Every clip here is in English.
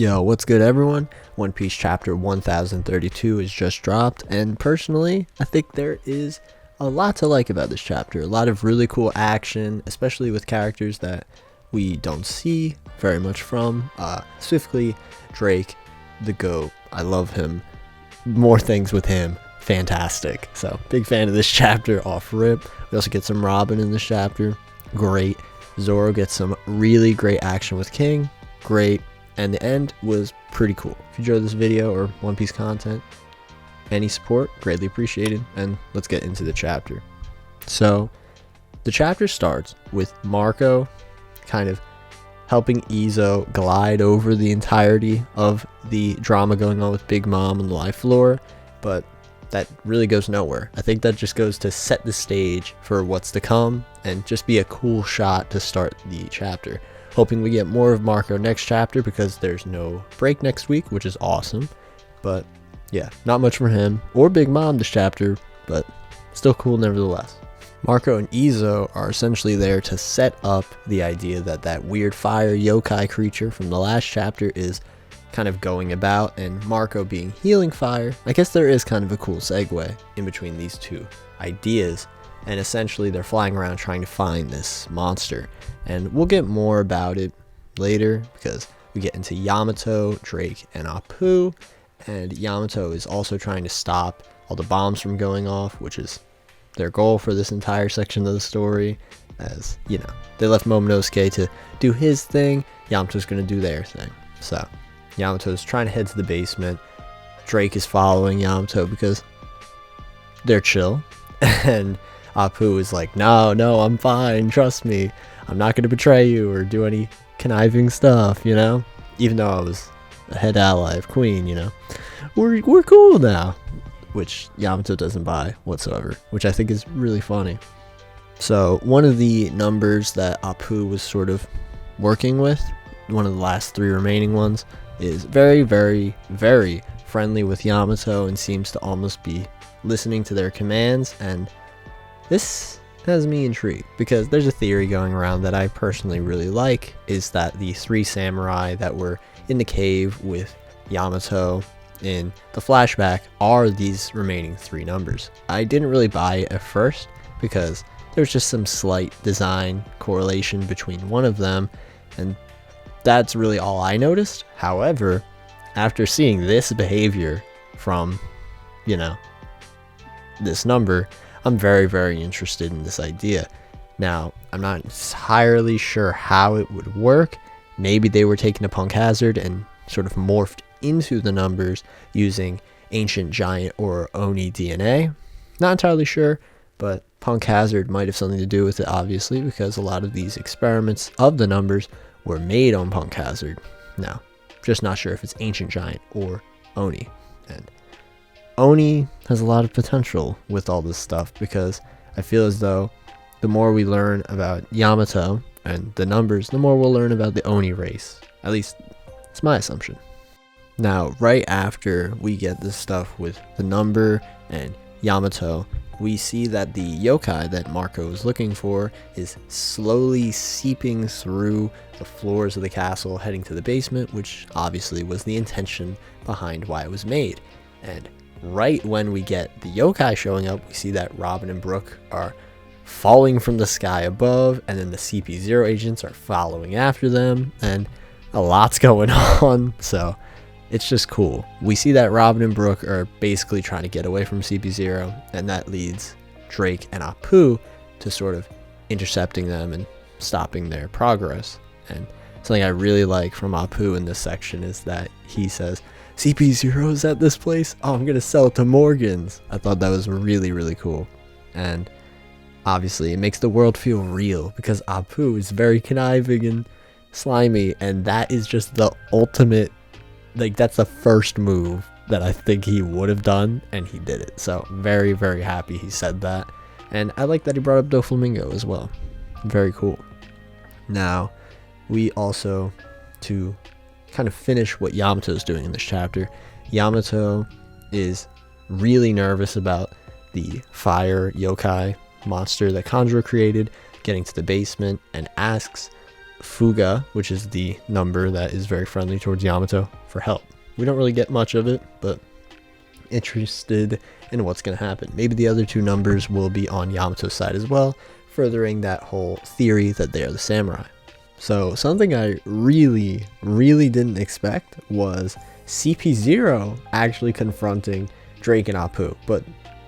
Yo, what's good everyone? One Piece chapter 1032 is just dropped, and personally, I think there is a lot to like about this chapter. A lot of really cool action, especially with characters that we don't see very much from. Specifically, Drake, the GOAT. I love him. More things with him. Fantastic. So, big fan of this chapter off rip. We also get some Robin in this chapter. Great. Zoro gets some really great action with King. Great. And the end was pretty cool. If you enjoyed this video or One Piece content, any support, greatly appreciated. And let's get into the chapter. So, the chapter starts with Marco kind of helping Izo glide over the entirety of the drama going on with Big Mom on the live floor, but that really goes nowhere. I think that just goes to set the stage for what's to come and just be a cool shot to start the chapter. Hoping we get more of Marco next chapter because there's no break next week, which is awesome. But yeah, not much for him or Big Mom this chapter, but still cool nevertheless. Marco and Izo are essentially there to set up the idea that that weird fire yokai creature from the last chapter is kind of going about, and Marco being healing fire. I guess there is kind of a cool segue in between these two ideas. And essentially they're flying around trying to find this monster, and we'll get more about it later because we get into Yamato, Drake, and Apoo, and Yamato is also trying to stop all the bombs from going off, which is their goal for this entire section of the story. As you know, they left Momonosuke to do his thing, Yamato's going to do their thing. So Yamato's trying to head to the basement. Drake is following Yamato because they're chill, and Apoo is like, no, I'm fine, trust me. I'm not going to betray you or do any conniving stuff, you know? Even though I was a head ally of Queen, you know? We're cool now. Which Yamato doesn't buy whatsoever, which I think is really funny. So, one of the numbers that Apoo was sort of working with, one of the last three remaining ones, is very, very, very friendly with Yamato and seems to almost be listening to their commands, and this has me intrigued because there's a theory going around that I personally really like, is that the three samurai that were in the cave with Yamato in the flashback are these remaining three numbers. I didn't really buy it at first because there's just some slight design correlation between one of them, and that's really all I noticed. However, after seeing this behavior from, you know, this number, I'm very, very interested in this idea. Now, I'm not entirely sure how it would work. Maybe they were taking a Punk Hazard and sort of morphed into the numbers using Ancient Giant or Oni DNA. Not entirely sure, but Punk Hazard might have something to do with it, obviously, because a lot of these experiments of the numbers were made on Punk Hazard. Now, just not sure if it's Ancient Giant or Oni. And Oni has a lot of potential with all this stuff because I feel as though the more we learn about Yamato and the numbers, the more we'll learn about the Oni race. At least, it's my assumption. Now, right after we get this stuff with the number and Yamato, we see that the yokai that Marco is looking for is slowly seeping through the floors of the castle, heading to the basement, which obviously was the intention behind why it was made. And right when we get the yokai showing up, we see that Robin and Brook are falling from the sky above, and then the CP0 agents are following after them, and a lot's going on, so it's just cool. We see that Robin and Brook are basically trying to get away from CP0, and that leads Drake and Apoo to sort of intercepting them and stopping their progress. And something I really like from Apoo in this section is that he says, CP0 is at this place? Oh, I'm gonna sell it to Morgan's. I thought that was really, really cool. And obviously it makes the world feel real because Apoo is very conniving and slimy, and that is just the ultimate, like, that's the first move that I think he would have done, and he did it. So very, very happy he said that. And I like that he brought up Doflamingo as well. Very cool. Now, we also, to kind of finish what Yamato is doing in this chapter, Yamato is really nervous about the fire yokai monster that Kanjuro created getting to the basement, and asks Fuga, which is the number that is very friendly towards Yamato, for help. We don't really get much of it, but interested in what's going to happen. Maybe the other two numbers will be on Yamato's side as well, furthering that whole theory that they are the samurai. So something I really didn't expect was CP0 actually confronting Drake and Apoo. But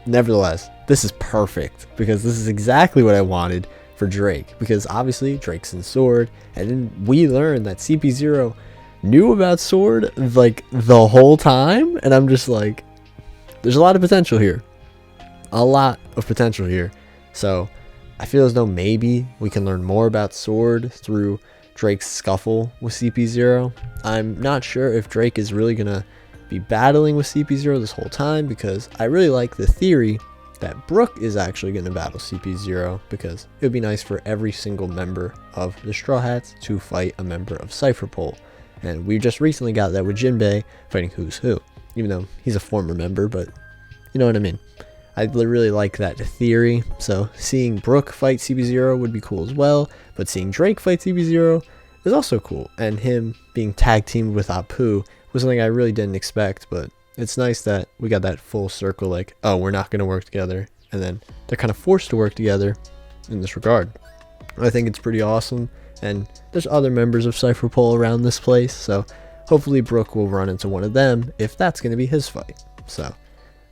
nevertheless, this is perfect, because this is exactly what I wanted for Drake, because obviously Drake's in Sword, and then we learned that CP0 knew about Sword like the whole time, and I'm just like, there's a lot of potential here. A lot of potential here. So I feel as though maybe we can learn more about Sword through Drake's scuffle with CP0. I'm not sure if Drake is really gonna be battling with CP0 this whole time, because I really like the theory that Brook is actually going to battle CP0, because it would be nice for every single member of the Straw Hats to fight a member of Cypher Pole. And we just recently got that with Jinbei fighting Who's Who, even though he's a former member, but you know what I mean. I really like that theory, so seeing Brook fight CP0 would be cool as well, but seeing Drake fight CP0 is also cool, and him being tag teamed with Apoo was something I really didn't expect, but it's nice that we got that full circle, like, oh, we're not going to work together, and then they're kind of forced to work together in this regard. I think it's pretty awesome, and there's other members of Cypher Pole around this place, so hopefully Brook will run into one of them if that's going to be his fight. So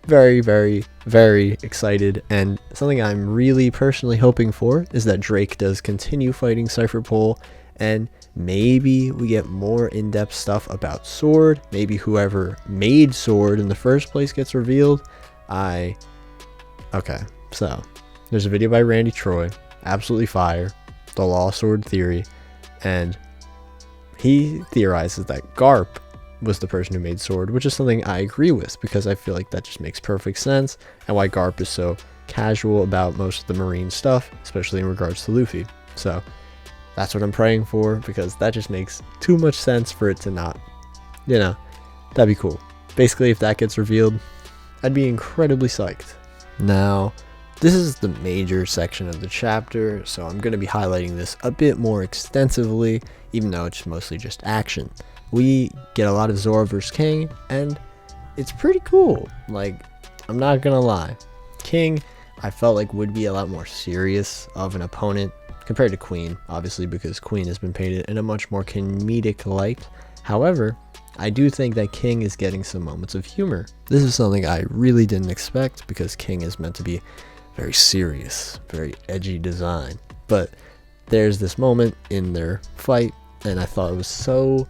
very excited, and something I'm really personally hoping for is that Drake does continue fighting Cypher Pole, and maybe we get more in-depth stuff about Sword. Maybe whoever made Sword in the first place gets revealed. Okay, so there's a video by Randy Troy, absolutely fire, the Lost Sword Theory, and he theorizes that Garp was the person who made Sword, which is something I agree with, because I feel like that just makes perfect sense, and why Garp is so casual about most of the marine stuff, especially in regards to Luffy. So that's what I'm praying for, because that just makes too much sense for it to not, you know, that'd be cool. Basically, if that gets revealed, I'd be incredibly psyched. Now, this is the major section of the chapter, so I'm going to be highlighting this a bit more extensively, even though it's mostly just action. We get a lot of Zoro vs King, and it's pretty cool. Like, I'm not going to lie. King, I felt like would be a lot more serious of an opponent compared to Queen, obviously, because Queen has been painted in a much more comedic light. However, I do think that King is getting some moments of humor. This is something I really didn't expect, because King is meant to be very serious, very edgy design. But there's this moment in their fight, and I thought it was so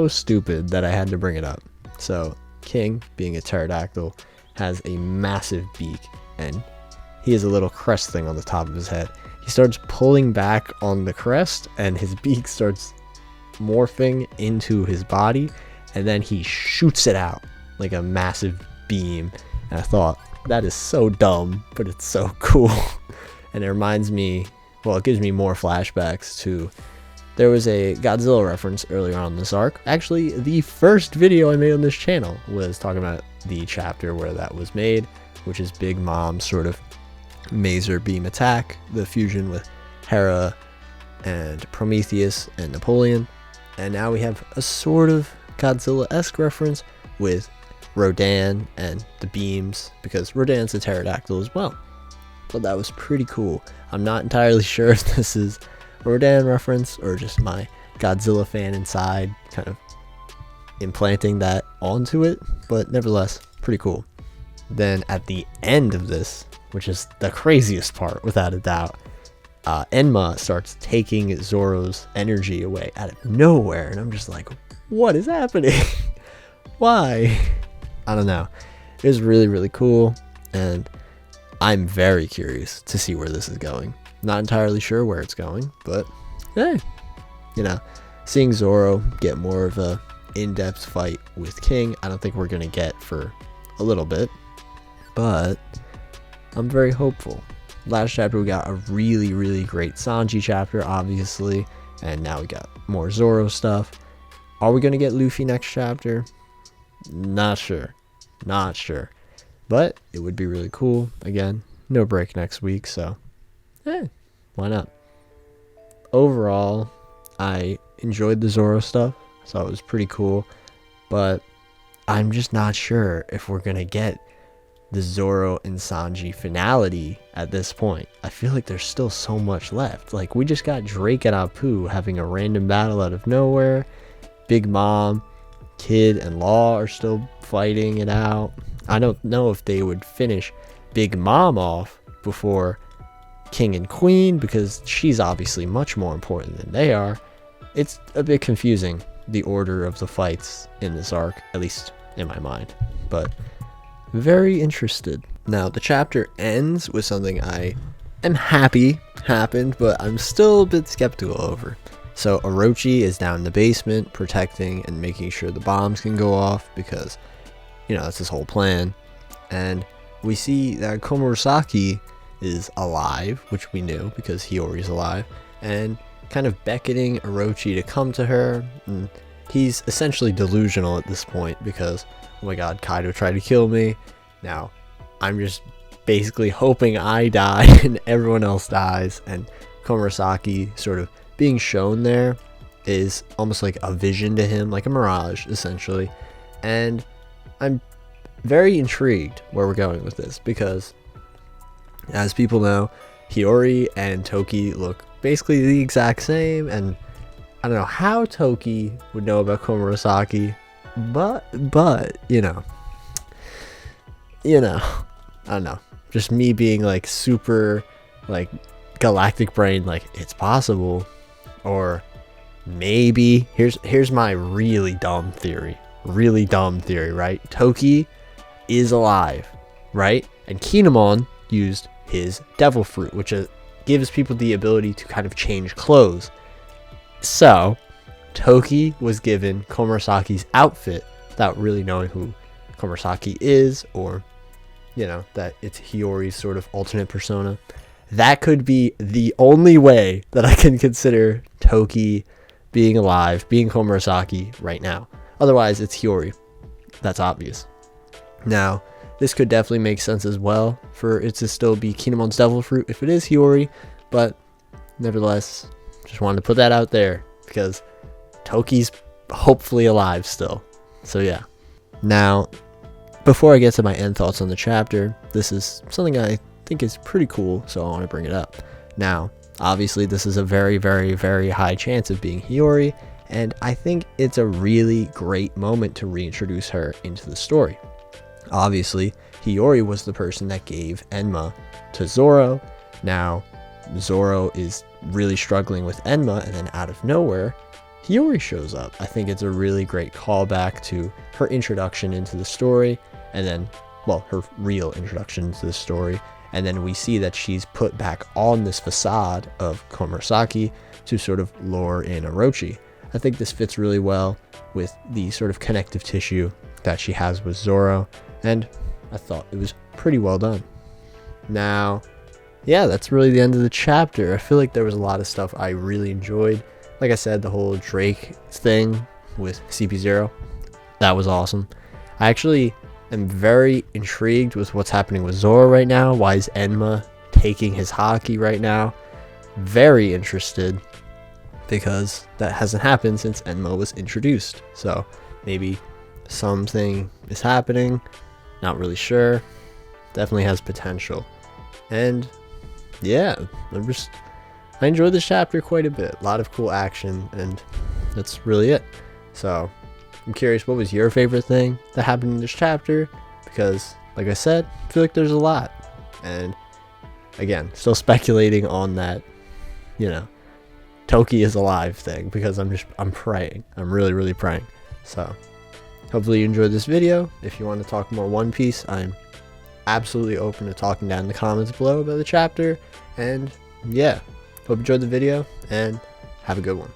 stupid that I had to bring it up. So King, being a pterodactyl, has a massive beak, and he has a little crest thing on the top of his head. He starts pulling back on the crest, and his beak starts morphing into his body, and then he shoots it out like a massive beam. And I thought, that is so dumb, but it's so cool. And it reminds me, well, it gives me more flashbacks to, there was a Godzilla reference earlier on this arc. Actually, the first video I made on this channel was talking about the chapter where that was made, which is Big Mom's sort of Maser beam attack, the fusion with Hera and Prometheus and Napoleon. And now we have a sort of Godzilla-esque reference with Rodan and the beams, because Rodan's a pterodactyl as well. So that was pretty cool. I'm not entirely sure if this is a Rodan reference or just my Godzilla fan inside kind of implanting that onto it, but nevertheless, pretty cool. Then at the end of this, which is the craziest part without a doubt, Enma starts taking Zoro's energy away out of nowhere, and I'm just like, what is happening? Why? I don't know. It was really cool, and I'm very curious to see where this is going. Not entirely sure where it's going, but hey, you know, seeing Zoro get more of a in-depth fight with King, I don't think we're gonna get for a little bit, but I'm very hopeful. Last chapter we got a really great Sanji chapter, obviously, and now we got more Zoro stuff. Are we gonna get Luffy next chapter? Not sure, but it would be really cool. Again, no break next week, so why not? Overall, I enjoyed the Zoro stuff, so it was pretty cool, but I'm just not sure if we're gonna get the Zoro and Sanji finality at this point. I feel like there's still so much left. Like, we just got Drake and Apoo having a random battle out of nowhere. Big Mom, Kid, and Law are still fighting it out. I don't know if they would finish Big Mom off before King and Queen, because she's obviously much more important than they are. It's a bit confusing, the order of the fights in this arc, at least in my mind, but very interested. Now, the chapter ends with something I am happy happened, but I'm still a bit skeptical over. So Orochi is down in the basement protecting and making sure the bombs can go off, because, you know, that's his whole plan. And we see that Komurasaki is alive, which we knew because Hiyori's alive, and kind of beckoning Orochi to come to her. And he's essentially delusional at this point because, oh my god, Kaido tried to kill me. Now I'm just basically hoping I die and everyone else dies, and Komurasaki sort of being shown there is almost like a vision to him, like a mirage essentially. And I'm very intrigued where we're going with this, because as people know, Hiyori and Toki look basically the exact same, and I don't know how Toki would know about Komurasaki, but you know, I don't know, just me being like super like galactic brain, like it's possible. Or maybe here's my really dumb theory, right? Toki is alive, right? And Kinemon used his devil fruit, which gives people the ability to kind of change clothes. So Toki was given Komurasaki's outfit without really knowing who Komurasaki is, or, you know, that it's Hiyori's sort of alternate persona. That could be the only way that I can consider Toki being alive, being Komurasaki right now. Otherwise, it's Hiyori. That's obvious. Now, this could definitely make sense as well for it to still be Kinemon's devil fruit if it is Hiyori, but nevertheless, just wanted to put that out there because Toki's hopefully alive still. So yeah. Now, before I get to my end thoughts on the chapter, this is something I think is pretty cool, so I want to bring it up. Now, obviously this is a very, very, very high chance of being Hiyori, and I think it's a really great moment to reintroduce her into the story. Obviously, Hiyori was the person that gave Enma to Zoro. Now, Zoro is really struggling with Enma, and then out of nowhere, Hiyori shows up. I think it's a really great callback to her introduction into the story, and then, well, her real introduction to the story. And then we see that she's put back on this facade of Komurasaki to sort of lure in Orochi. I think this fits really well with the sort of connective tissue that she has with Zoro, and I thought it was pretty well done. Now, yeah, that's really the end of the chapter. I feel like there was a lot of stuff I really enjoyed. Like I said, the whole Drake thing with CP0, that was awesome. I actually am very intrigued with what's happening with Zoro right now. Why is Enma taking his haki right now? Very interested, because that hasn't happened since Enma was introduced. So maybe something is happening, not really sure. Definitely has potential. And yeah, I enjoyed this chapter quite a bit. A lot of cool action, and that's really it. So I'm curious, what was your favorite thing that happened in this chapter? Because, like I said, I feel like there's a lot. And again, still speculating on that, you know, Toki is alive thing, because I'm praying. I'm really, really praying. So hopefully you enjoyed this video. If you want to talk more One Piece, I'm absolutely open to talking down in the comments below about the chapter. And yeah, hope you enjoyed the video, and have a good one.